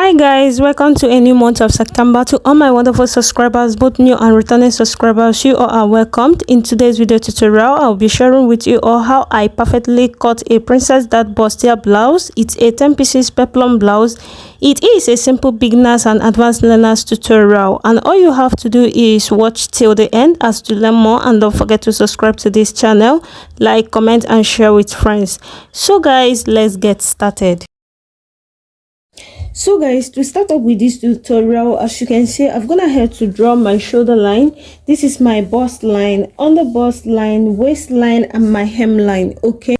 Hi guys, welcome to a new month of September. To all my wonderful subscribers, both new and returning subscribers, you all are welcomed. In today's video tutorial, I'll be sharing with you all how I perfectly cut a Princess Dart Bustier blouse. It's a 10 pieces peplum blouse. It is a simple beginners and advanced learners tutorial, and all you have to do is watch till the end as to learn more, and don't forget to subscribe to this channel, like, comment and share with friends. So guys, let's get started. So guys, to start up with this tutorial, as you can see, I've gone ahead to draw my shoulder line. This is my bust line, under bust line, waistline and my hemline. Okay,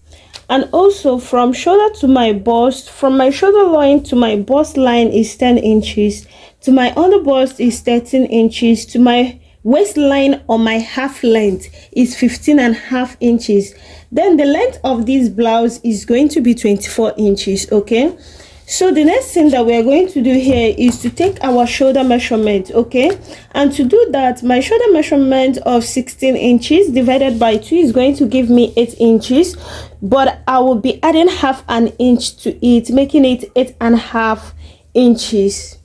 and also from shoulder to my bust, from my shoulder line to my bust line is 10 inches, to my under bust is 13 inches, to my waistline or my half length is 15.5 inches. Then the length of this blouse is going to be 24 inches. Okay, so the next thing that we are going to do here is to take our shoulder measurement. Okay, and to do that, my shoulder measurement of 16 inches divided by 2 is going to give me 8 inches, but I will be adding half an inch to it, making it 8.5 inches.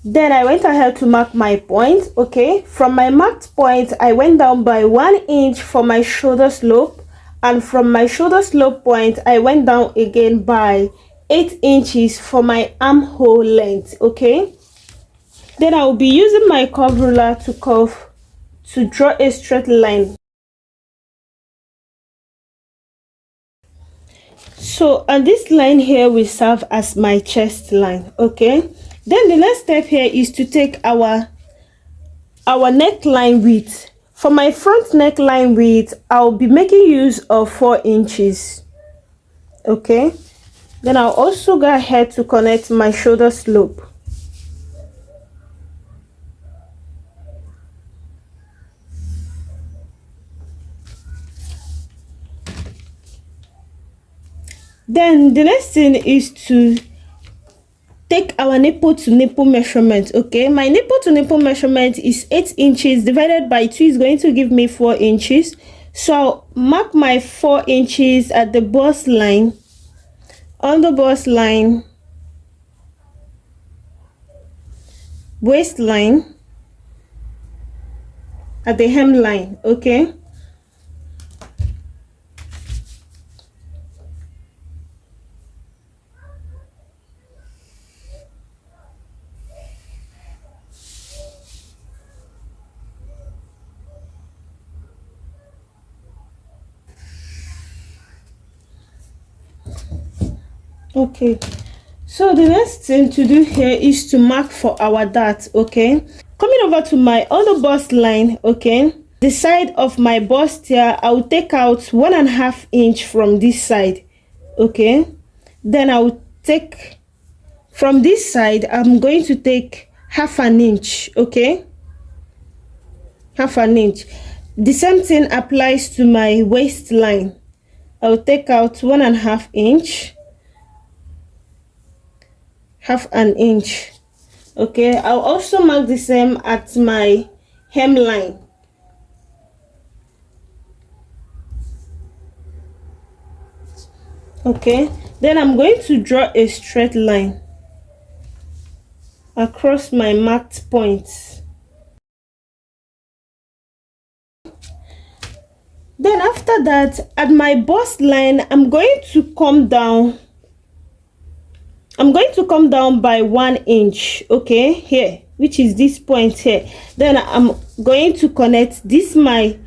Then I went ahead to mark my point. Okay, from my marked point, I went down by 1 inch for my shoulder slope, and from my shoulder slope point, I went down again by 8 inches for my armhole length. Okay, then I will be using my curve ruler to draw a straight line. So, and this line here will serve as my chest line. Okay, then the next step here is to take our neckline width. For my front neckline width, I'll be making use of 4 inches. Okay, then I'll also go ahead to connect my shoulder slope. Then the next thing is to take our nipple to nipple measurement. Okay, my nipple to nipple measurement is 8 inches divided by 2 is going to give me 4 inches. So I'll mark my 4 inches at the bust line, on the bust line, waistline, at the hemline. Okay, okay, so the next thing to do here is to mark for our dart. Okay, coming over to my other bust line. Okay, the side of my bust here, I will take out 1.5 inch from this side. Okay, then I will take from this side, I'm going to take half an inch. Okay, half an inch. The same thing applies to my waistline. I will take out 1.5 inch, half an inch. Okay, I'll also mark the same at my hemline. Okay, then I'm going to draw a straight line across my marked points. Then after that, at my bust line, I'm going to come down by 1 inch. Okay, here, which is this point here. Then I'm going to connect this my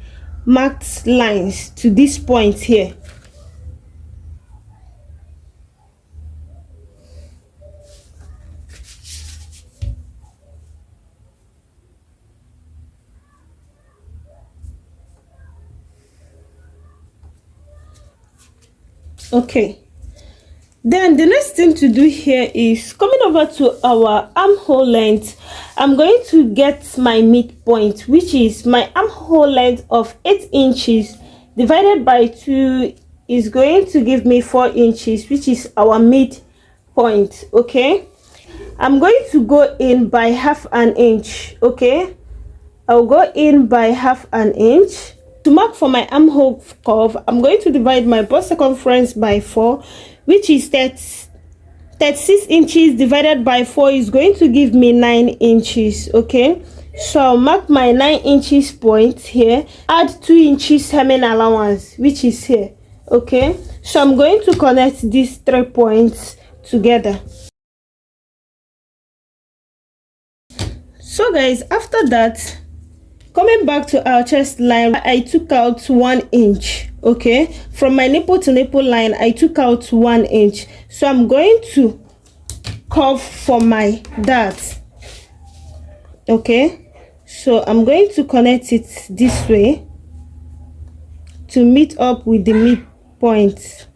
marked lines to this point here. Okay, then the next thing to do here is coming over to our armhole length. I'm going to get my midpoint, which is my armhole length of 8 inches divided by 2 is going to give me 4 inches, which is our midpoint. Okay, I'm going to go in by half an inch. Okay, I'll go in by half an inch. To mark for my armhole curve, I'm going to divide my bust circumference by 4, which is 36 inches divided by 4 is going to give me 9 inches. Okay, so I'll mark my 9 inches point here, add 2 inches hemming allowance, which is here. Okay, so I'm going to connect these 3 points together. So guys, after that, coming back to our chest line, I took out 1 inch. Okay, from my nipple to nipple line, I took out 1 inch. So I'm going to curve for my dart. Okay, so I'm going to connect it this way to meet up with the midpoint.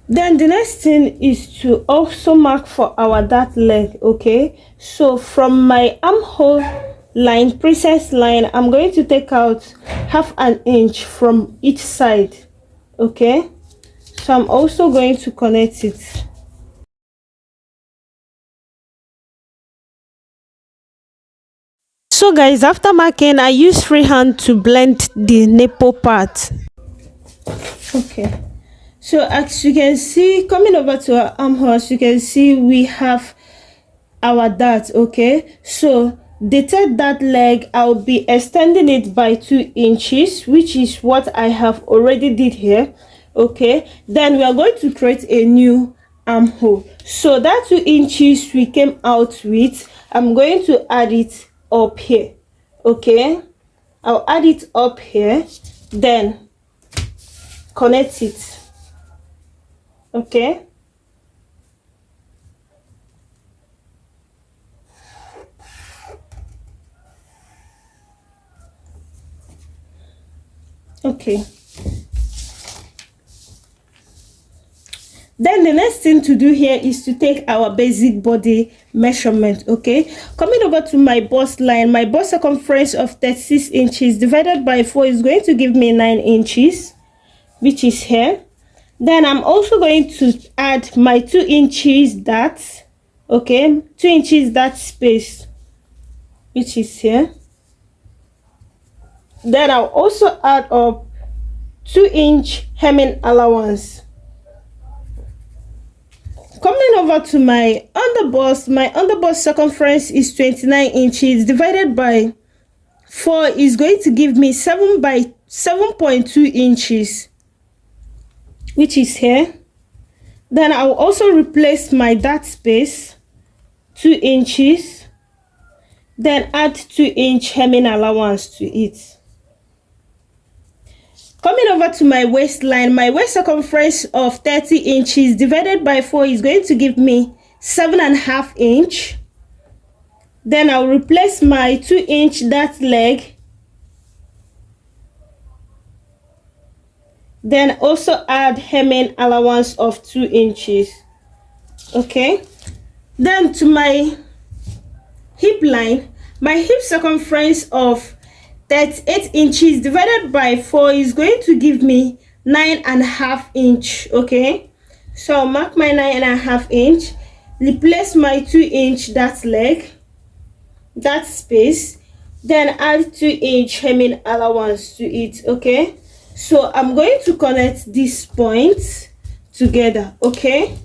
Then the next thing is to also mark for our dart leg. Okay, so from my armhole line, princess line, I'm going to take out half an inch from each side. Okay, so I'm also going to connect it. So guys, after marking, I use freehand to blend the nipple part. Okay, so as you can see, coming over to our armhole, as you can see, we have our dart. Okay, so the third dart leg, I'll be extending it by 2 inches, which is what I have already did here. Okay, then we are going to create a new armhole. So that 2 inches we came out with, I'm going to add it up here. Okay, I'll add it up here, then connect it. Okay, okay. Then the next thing to do here is to take our basic body measurement. Okay, coming over to my bust line, my bust circumference of 36 inches divided by 4 is going to give me 9 inches, which is here. Then I'm also going to add my 2 inches dart. Okay, 2 inches dart space, which is here. Then I'll also add up 2-inch hemming allowance. Coming over to my underbust circumference is 29 inches divided by 4 is going to give me 7.2 inches, which is here. Then I'll also replace my dart space, 2 inches, then add 2-inch hemming allowance to it. Coming over to my waistline, my waist circumference of 30 inches divided by 4 is going to give me 7.5 inch. Then I'll replace my 2-inch dart leg. Then also add hemming allowance of 2 inches. Okay. Then to my hip line, my hip circumference of 38 inches divided by 4 is going to give me 9.5 inch. Okay, so I'll mark my 9.5 inch, replace my 2-inch dart leg, that space, then add 2-inch hemming allowance to it. Okay, so I'm going to connect these points together. Okay,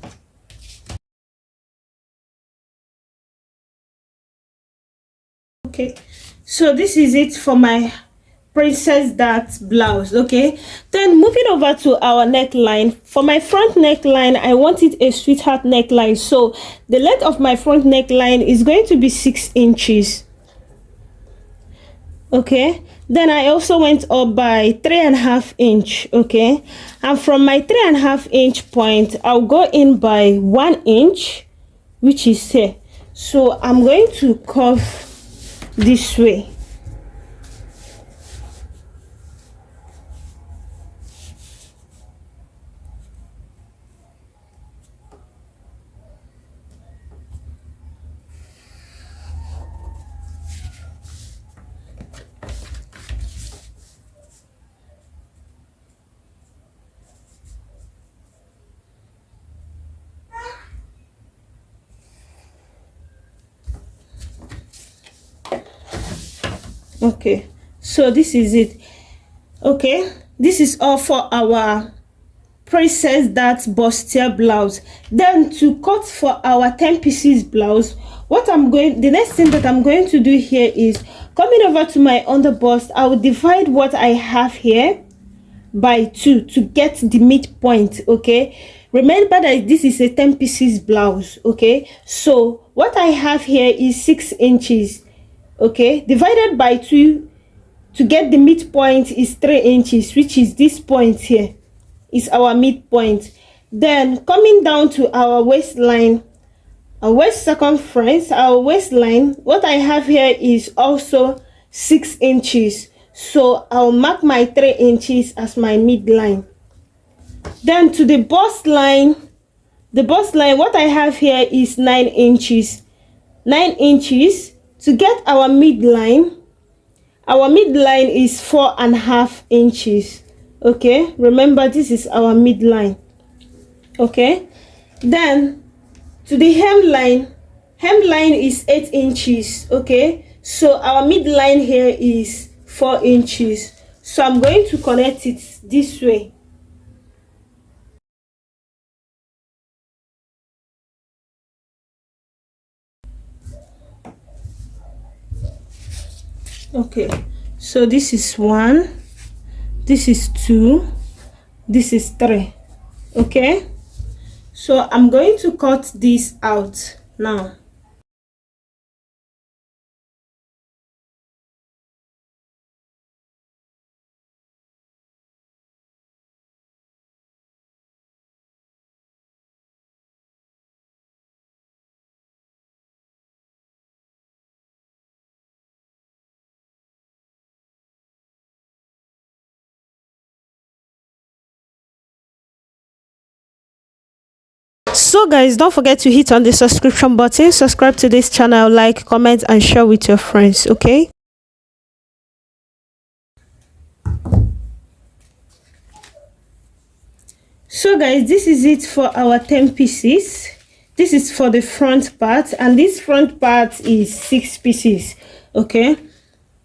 so this is it for my Princess Dart blouse. Okay, then moving over to our neckline. For my front neckline, I wanted a sweetheart neckline, so the length of my front neckline is going to be 6 inches. Okay, then I also went up by 3.5 inch. Okay, and from my 3.5 inch point, I'll go in by 1 inch, which is here. So I'm going to curve this way. Okay, so this is it. Okay, this is all for our Princess Dart Bustier blouse. Then to cut for our 10 pieces blouse, the next thing that I'm going to do here is coming over to my underbust. I will divide what I have here by 2 to get the midpoint. Okay, remember that this is a 10 pieces blouse. Okay, so what I have here is 6 inches. Okay, divided by 2 to get the midpoint is 3 inches, which is this point here is our midpoint. Then coming down to our waistline, our waist circumference, our waistline, what I have here is also 6 inches, so I'll mark my 3 inches as my midline. Then to the bust line, what I have here is 9 inches. 9 inches to get our midline. Our midline is 4.5 inches. Okay, remember this is our midline. Okay, then to the hemline is 8 inches. Okay, so our midline here is 4 inches, so I'm going to connect it this way. Okay, so this is 1, this is 2, this is 3. Okay, so I'm going to cut this out now. So guys, don't forget to hit on the subscription button, subscribe to this channel, like, comment and share with your friends. Okay, so guys, this is it for our 10 pieces. This is for the front part, and this front part is 6 pieces. Okay,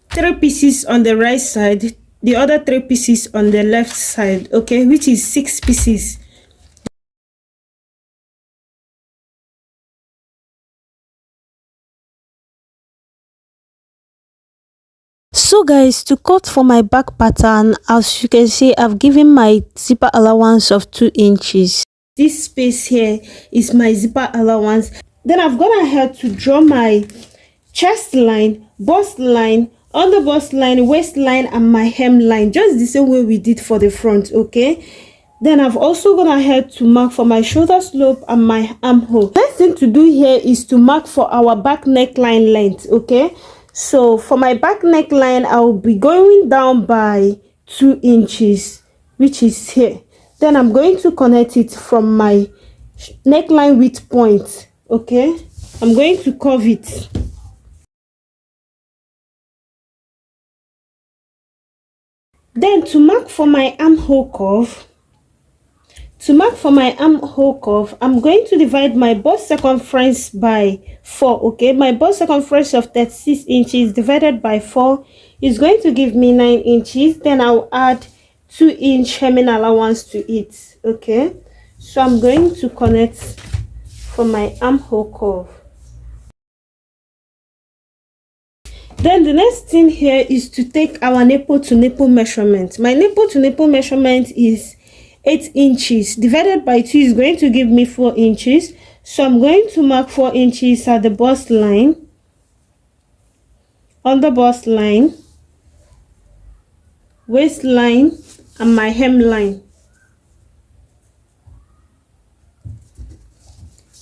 3 pieces on the right side, the other 3 pieces on the left side. Okay, which is 6 pieces. So guys, to cut for my back pattern, as you can see, I've given my zipper allowance of 2 inches. This space here is my zipper allowance. Then I've gone ahead to draw my chest line, bust line, under bust line, waistline and my hemline, just the same way we did for the front. Okay, then I've also gone ahead to mark for my shoulder slope and my armhole. Next thing to do here is to mark for our back neckline length. Okay, so for my back neckline, I'll be going down by 2 inches, which is here. Then I'm going to connect it from my neckline width point. Okay, I'm going to curve it. Then to mark for my armhole curve, I'm going to divide my bust circumference by 4. Okay, my bust circumference of 36 inches divided by 4 is going to give me 9 inches. Then I'll add 2-inch hemming allowance to it. Okay, so I'm going to connect for my armhole curve. Then the next thing here is to take our nipple to nipple measurement. My nipple to nipple measurement is 8 inches divided by 2 is going to give me 4 inches. So I'm going to mark 4 inches at the bust line, on the bust line, waistline and my hemline.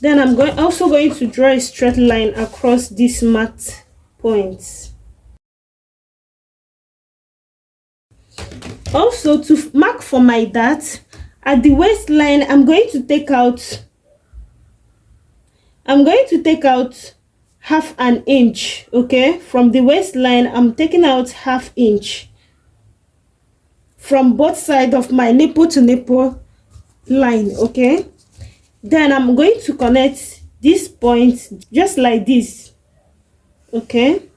Then I'm also going to draw a straight line across these marked points. Also, to mark for my dart at the waistline, I'm going to take out half an inch. Okay, from the waistline I'm taking out half inch from both sides of my nipple to nipple line. Okay, then I'm going to connect this point just like this. Okay,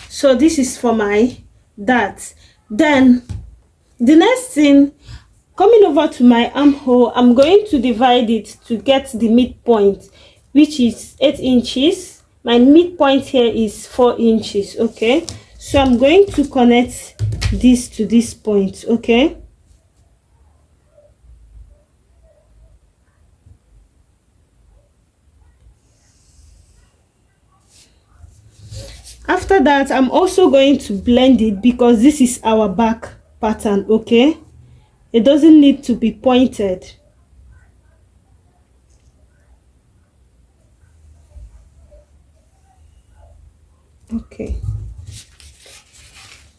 so this is for my that. Then the next thing, coming over to my armhole, I'm going to divide it to get the midpoint, which is 8 inches. My midpoint here is 4 inches. Okay, so I'm going to connect this to this point. Okay, after that, I'm also going to blend it because this is our back pattern. Okay, it doesn't need to be pointed. Okay,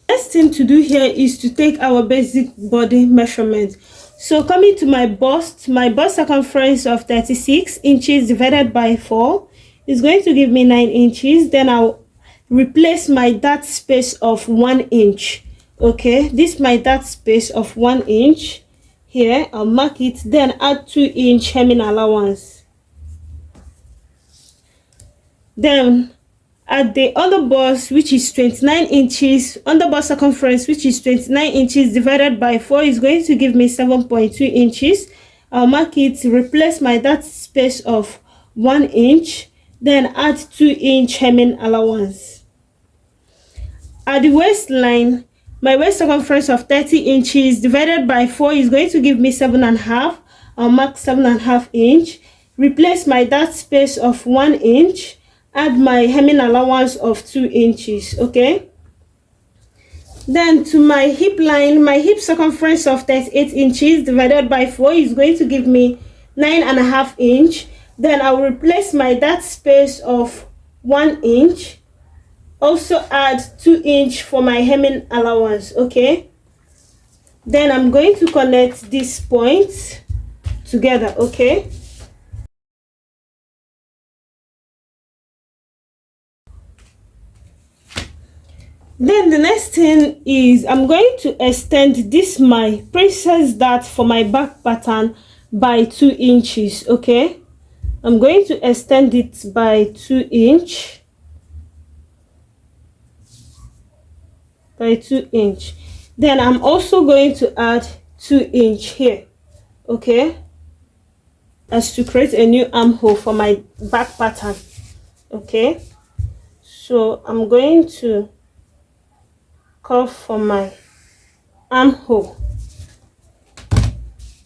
next thing to do here is to take our basic body measurement. So coming to my bust circumference of 36 inches divided by 4 is going to give me 9 inches. Then I'll replace my dart space of 1 inch. Okay, this my dart space of 1 inch. Here I'll mark it, then add 2-inch hemming allowance. Then at the underbust, which is 29 inches, underbust circumference, which is 29 inches divided by 4 is going to give me 7.2 inches. I'll mark it, replace my dart space of 1 inch, then add 2-inch hemming allowance. At the waistline, my waist circumference of 30 inches divided by 4 is going to give me 7.5. I'll mark 7.5 inch, replace my dart space of 1 inch, add my hemming allowance of 2 inches. Okay, then to my hip line, my hip circumference of 38 inches divided by 4 is going to give me 9.5 inch. Then I'll replace my dart space of 1 inch, also add 2 inch for my hemming allowance. Okay, then I'm going to connect these points together. Okay, then the next thing is I'm going to extend this my Princess Dart for my back pattern by 2 inches. Okay, I'm going to extend it by 2 inch. By 2 inch. Then I'm also going to add 2 inch here. Okay, as to create a new armhole for my back pattern. Okay, so I'm going to curve for my armhole,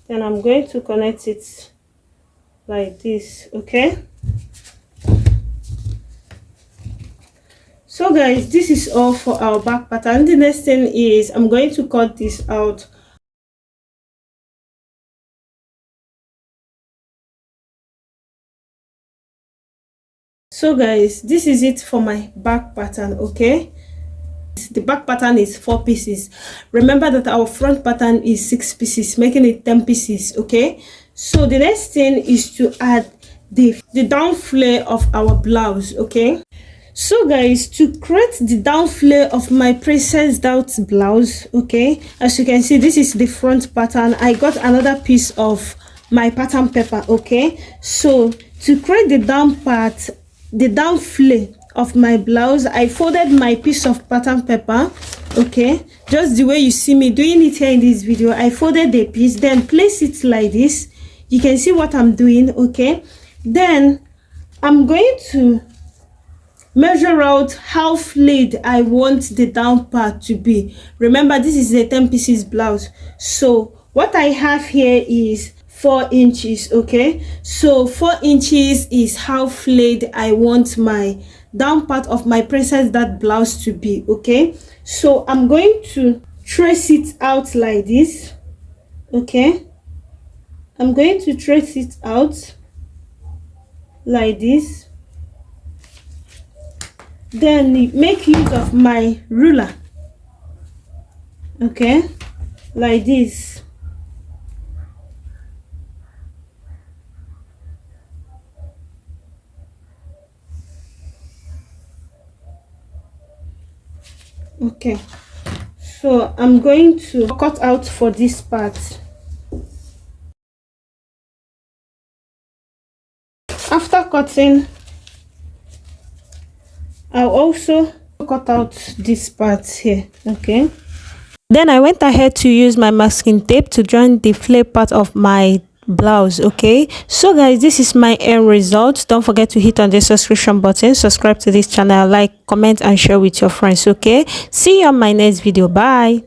then I'm going to connect it like this. Okay, so guys, this is all for our back pattern. The next thing is I'm going to cut this out. So guys, this is it for my back pattern. Okay, the back pattern is 4 pieces. Remember that our front pattern is 6 pieces, making it 10 pieces. Okay, so the next thing is to add the down flare of our blouse. Okay, so guys, to create the down flare of my Princess Dart blouse, okay, as you can see, this is the front pattern. I got another piece of my pattern paper. Okay, so to create the down part, the down flare of my blouse, I folded my piece of pattern paper. Okay, just the way you see me doing it here in this video. I folded the piece, then place it like this. You can see what I'm doing. Okay, then I'm going to measure out how flared I want the down part to be. Remember, this is a 10 pieces blouse, so what I have here is 4 inches. Okay, so 4 inches is how flared I want my down part of my Princess Dart blouse to be. Okay, so I'm going to trace it out like this. Okay, I'm going to trace it out like this. Then make use of my ruler. Okay, like this. Okay, so I'm going to cut out for this part. After cutting, I'll also cut out this part here. Okay, then I went ahead to use my masking tape to join the flare part of my blouse. Okay, so guys, this is my end result. Don't forget to hit on the subscription button, subscribe to this channel, like, comment and share with your friends. Okay, see you on my next video. Bye.